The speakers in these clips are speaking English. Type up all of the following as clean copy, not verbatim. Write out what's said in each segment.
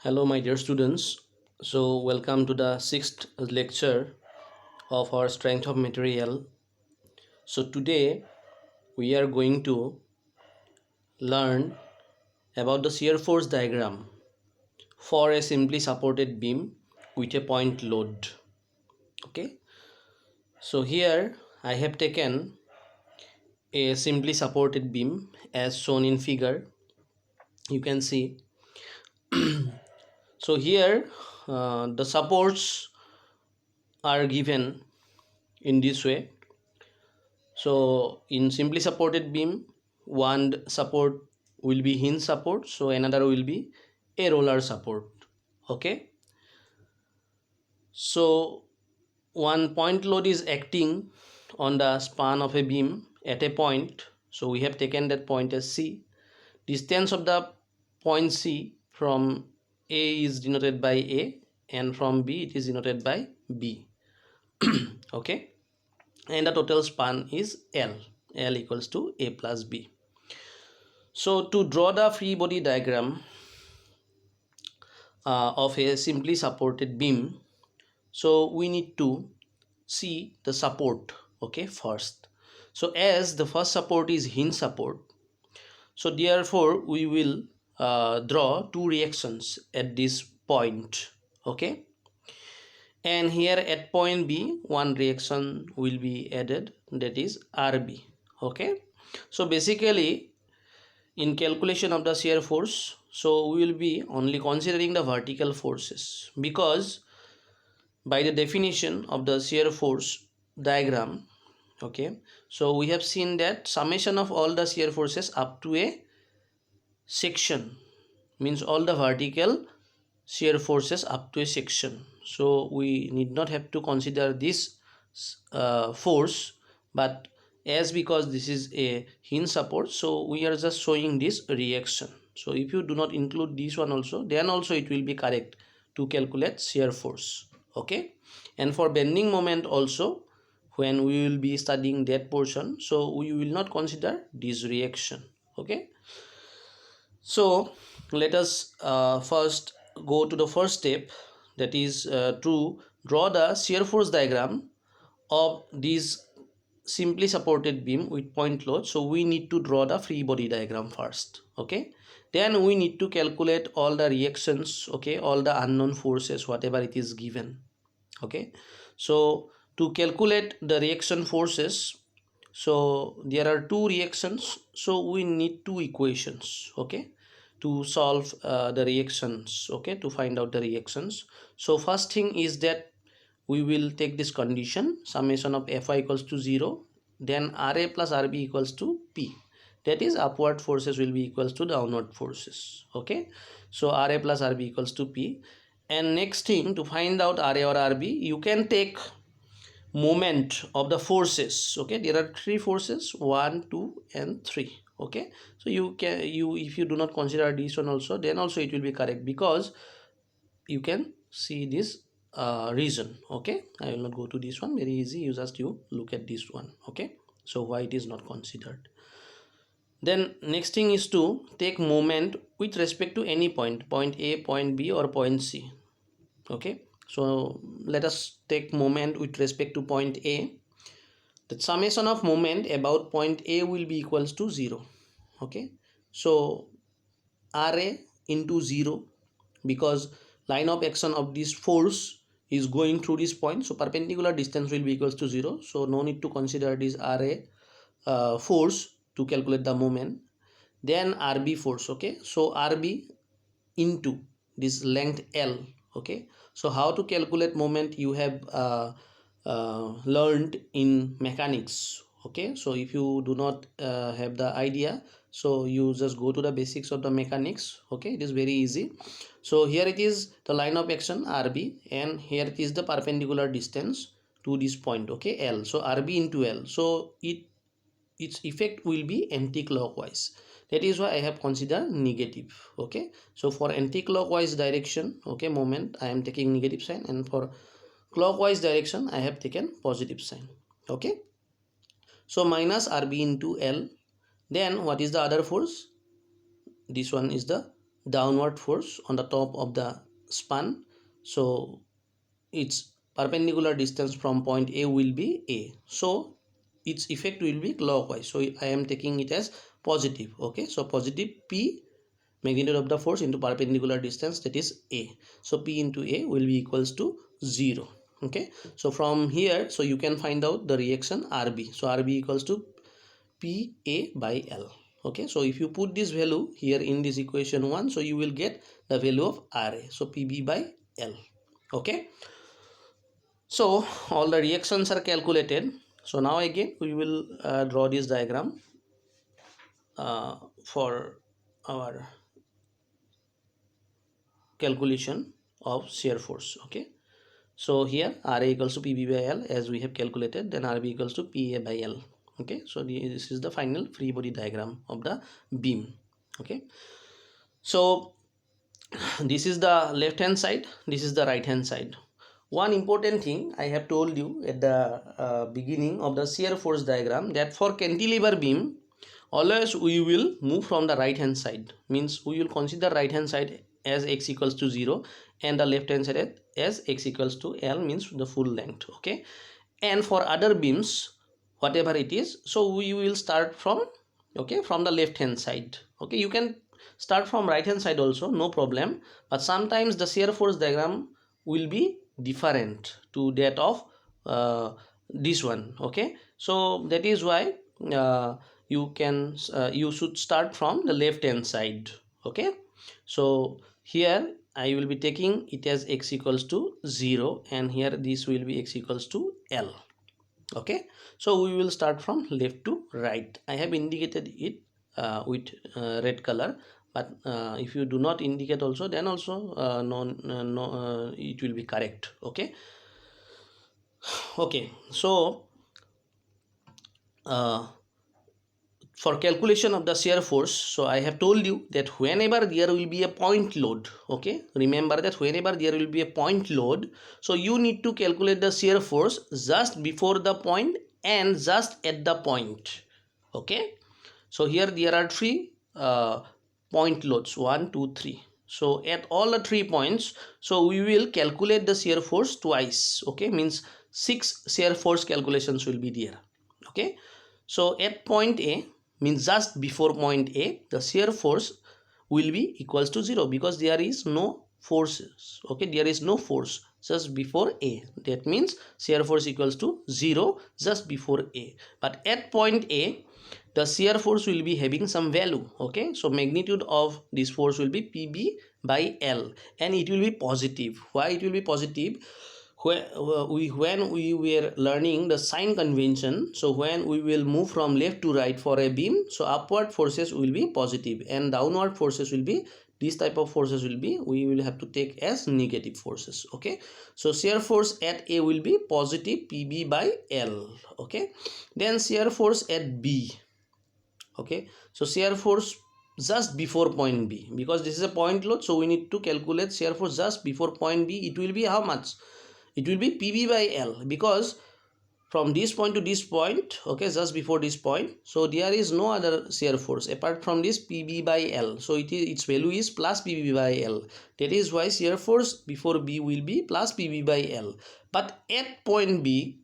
Hello, my dear students. So, welcome to the sixth lecture of our strength of material. So, today we are going to learn about the shear force diagram for a simply supported beam with a point load. Okay, so here I have taken a simply supported beam as shown in figure. You can see. So, here the supports are given in this way. So in simply supported beam, one support will be hinge support, so another will be a roller support. Okay, so one point load is acting on the span of a beam at a point, so we have taken that point as C. Distance of the point C from A is denoted by A, and from B it is denoted by B. Okay, and the total span is L equals to A plus B. So to draw the free body diagram of a simply supported beam, so we need to see the support, okay, first. So as the first support is hinge support, so therefore we will draw two reactions at this point, okay, and here at point B one reaction will be added, that is RB. Okay, so basically in calculation of the shear force, so we will be only considering the vertical forces, because by the definition of the shear force diagram, okay, so we have seen that summation of all the shear forces up to a section means all the vertical shear forces up to a section, so we need not have to consider this force, but as because this is a hinge support, so we are just showing this reaction. So if you do not include this one also, then also it will be correct to calculate shear force. Okay, and for bending moment also, when we will be studying that portion, so we will not consider this reaction. Okay, so let us first go to the first step, that is to draw the shear force diagram of this simply supported beam with point load. So we need to draw the free body diagram first. Okay, then we need to calculate all the reactions, okay, all the unknown forces, whatever it is given. Okay, so to calculate the reaction forces, so there are two reactions, so we need two equations, okay, to solve the reactions, okay, to find out the reactions. So first thing is that we will take this condition, summation of Fy equals to 0, then Ra plus Rb equals to P, that is upward forces will be equals to downward forces. Okay, so Ra plus Rb equals to P, and next thing, to find out Ra or Rb, you can take moment of the forces. Okay, there are three forces, 1, 2 and 3. Okay, so you can, if you do not consider this one also, then also it will be correct, because you can see this reason. Okay, I will not go to this one, very easy, you look at this one. Okay, so why it is not considered. Then next thing is to take moment with respect to any point, point A, point B or point C. Okay, so let us take moment with respect to point A. The summation of moment about point A will be equals to 0. Okay, so Ra into 0, because line of action of this force is going through this point, so perpendicular distance will be equals to 0, so no need to consider this Ra force to calculate the moment. Then Rb force. Okay, so Rb into this length L. Okay, so how to calculate moment you have learned in mechanics. Okay, so if you do not have the idea, so you just go to the basics of the mechanics. Okay, it is very easy. So here it is the line of action Rb, and here it is the perpendicular distance to this point, okay, L. So Rb into L, so its effect will be anti-clockwise, that is why I have considered negative. Okay, so for anti-clockwise direction, okay, moment I am taking negative sign, and for clockwise direction I have taken positive sign. Okay, so minus Rb into L. Then what is the other force? This one is the downward force on the top of the span. So its perpendicular distance from point A will be A, so its effect will be clockwise. So I am taking it as positive. Okay, so positive P, magnitude of the force, into perpendicular distance, that is A. So P into A will be equals to 0. Okay, so from here, so you can find out the reaction RB. So RB equals to PA by L. Okay, so if you put this value here in this equation 1, so you will get the value of RA, so PB by L. Okay, so all the reactions are calculated. So now again we will draw this diagram for our calculation of shear force. Okay, so here RA equals to PB by L as we have calculated, then RB equals to PA by L. Okay, so this is the final free body diagram of the beam. Okay, so this is the left hand side, this is the right hand side. One important thing I have told you at the beginning of the shear force diagram, that for cantilever beam always we will move from the right hand side, means we will consider right hand side as x equals to 0 and the left hand side as x equals to L, means the full length. Okay, and for other beams whatever it is, so we will start from, okay, from the left hand side. Okay, you can start from right hand side also, no problem, but sometimes the shear force diagram will be different to that of this one. Okay, so that is why you should start from the left hand side. Okay, so here I will be taking it as x equals to 0 and here this will be x equals to L. Okay, so we will start from left to right. I have indicated it with red color, but if you do not indicate also, then also it will be correct. Okay, okay, so uh, for calculation of the shear force, so I have told you that whenever there will be a point load, okay, remember that whenever there will be a point load, so you need to calculate the shear force just before the point and just at the point. Okay, so here there are three point loads, 1 2 3. So at all the 3 points, so we will calculate the shear force twice. Okay, means 6 shear force calculations will be there. Okay, so at point A, means just before point A, the shear force will be equals to 0 because there is no forces. Okay, there is no force just before A. That means shear force equals to 0 just before A. But at point A, the shear force will be having some value. Okay, so magnitude of this force will be PB by L and it will be positive. Why it will be positive? When we were learning the sign convention, so when we will move from left to right for a beam, so upward forces will be positive and downward forces will be, these type of forces will be, we will have to take as negative forces. Okay, so shear force at A will be positive PB by L. Okay, then shear force at B. Okay, so shear force just before point B, because this is a point load, so we need to calculate shear force just before point B. It will be how much? It will be PB by L, because from this point to this point, okay, just before this point, so there is no other shear force apart from this PB by L, so its value is plus PB by L. That is why shear force before B will be plus PB by L. But at point B,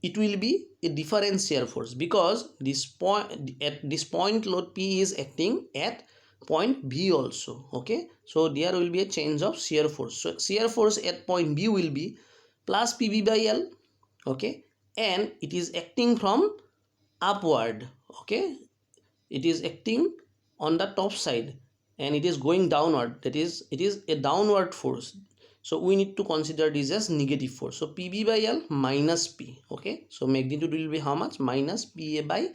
it will be a different shear force, because this point, at this point load P is acting at point B also. Okay, so there will be a change of shear force. So shear force at point B will be plus PB by L. Okay, and it is acting from upward. Okay, it is acting on the top side and it is going downward, that is, it is a downward force. So we need to consider this as negative force. So PB by L minus P. Okay, so magnitude will be how much? Minus PA by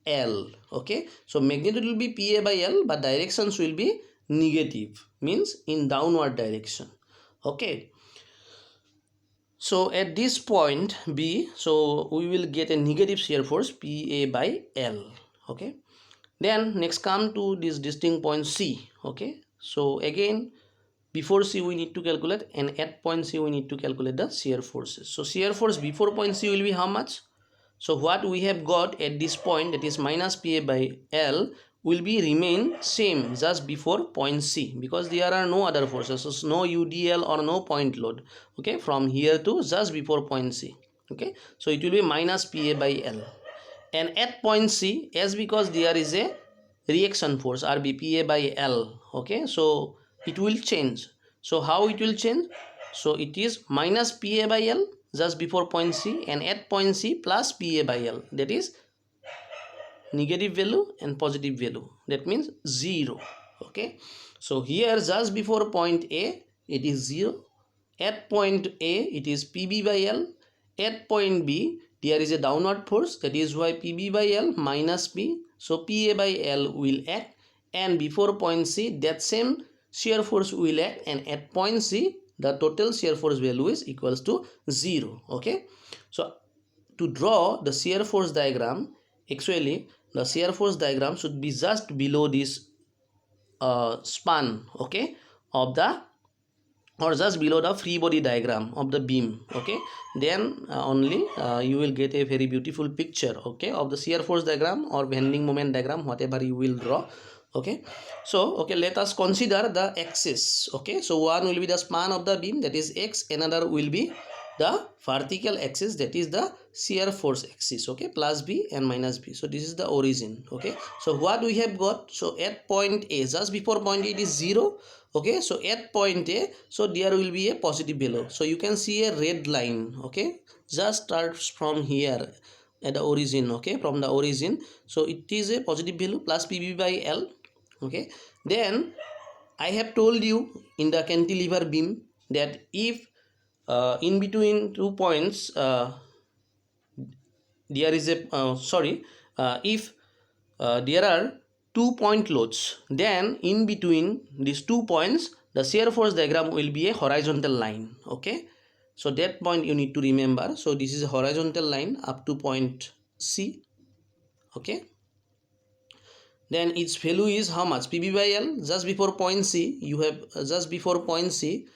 L. Okay, so magnitude will be PA by L, but directions will be negative, means in downward direction. Okay, so at this point B, so we will get a negative shear force PA by L. Okay, then next come to this distinct point C. Okay, so again before C we need to calculate, and at point C we need to calculate the shear forces. So shear force before point C will be how much? So what we have got at this point, that is minus PA by L, will be remain same just before point C, because there are no other forces, so no UDL or no point load. Okay, from here to just before point C. Okay, so it will be minus PA by L. And at point C, as because there is a reaction force RB PA by L, okay, so it will change. So how it will change? So it is minus PA by L just before point C, and at point C plus PA by L, that is negative value and positive value, that means 0. Okay, so here just before point A it is 0, at point A it is PB by L, at point B there is a downward force, that is why PB by L minus P, so PA by L will act, and before point C that same shear force will act, and at point C the total shear force value is equals to 0. Okay, so to draw the shear force diagram, actually the shear force diagram should be just below this span, okay, of the, or just below the free body diagram of the beam. Okay, then only you will get a very beautiful picture, okay, of the shear force diagram or bending moment diagram, whatever you will draw. Okay, so okay, let us consider the axis. Okay, so one will be the span of the beam, that is X, another will be the vertical axis, that is the shear force axis. Okay, plus B and minus B. So this is the origin. Okay, so what we have got, so at point A, just before point A it is 0. Okay, so at point A, so there will be a positive value, so you can see a red line. Okay, just starts from here at the origin. Okay, from the origin, so it is a positive value plus PB by L. Okay, then I have told you in the cantilever beam that if in between 2 points there is a if there are 2 point loads, then in between these 2 points the shear force diagram will be a horizontal line. Okay, so that point you need to remember. So this is a horizontal line up to point C. Okay, then its value is how much? PB by L. Just before point C you have just before point C,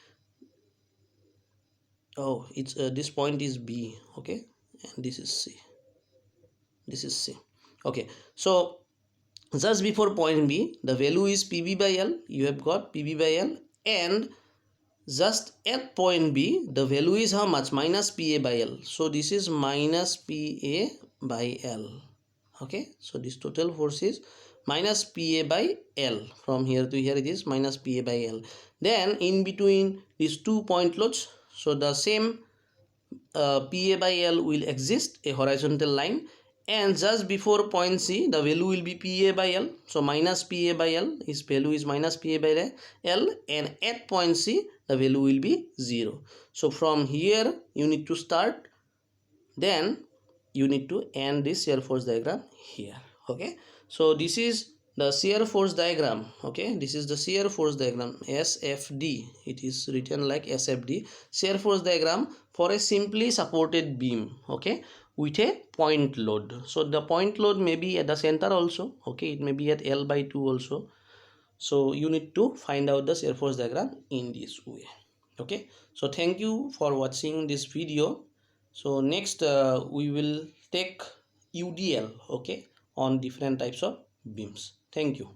oh, it's this point is B. Okay, and this is C, this is C. Okay, so just before point B the value is PB by L, you have got PB by L, and just at point B the value is how much? Minus PA by L. So this is minus PA by L. Okay, so this total force is minus PA by L. From here to here it is minus PA by L. Then in between these 2 point loads, so the same PA by L will exist, a horizontal line, and just before point C the value will be PA by L, so minus PA by L, its value is minus PA by L, and at point C the value will be 0. So from here you need to start, then you need to end this shear force diagram here. Okay, so this is the shear force diagram. Okay, this is the shear force diagram, SFD, it is written like SFD, shear force diagram for a simply supported beam. Okay, with a point load. So the point load may be at the center also. Okay, it may be at L by 2 also. So you need to find out the shear force diagram in this way. Okay, so thank you for watching this video. So next we will take UDL, okay, on different types of beams. Thank you.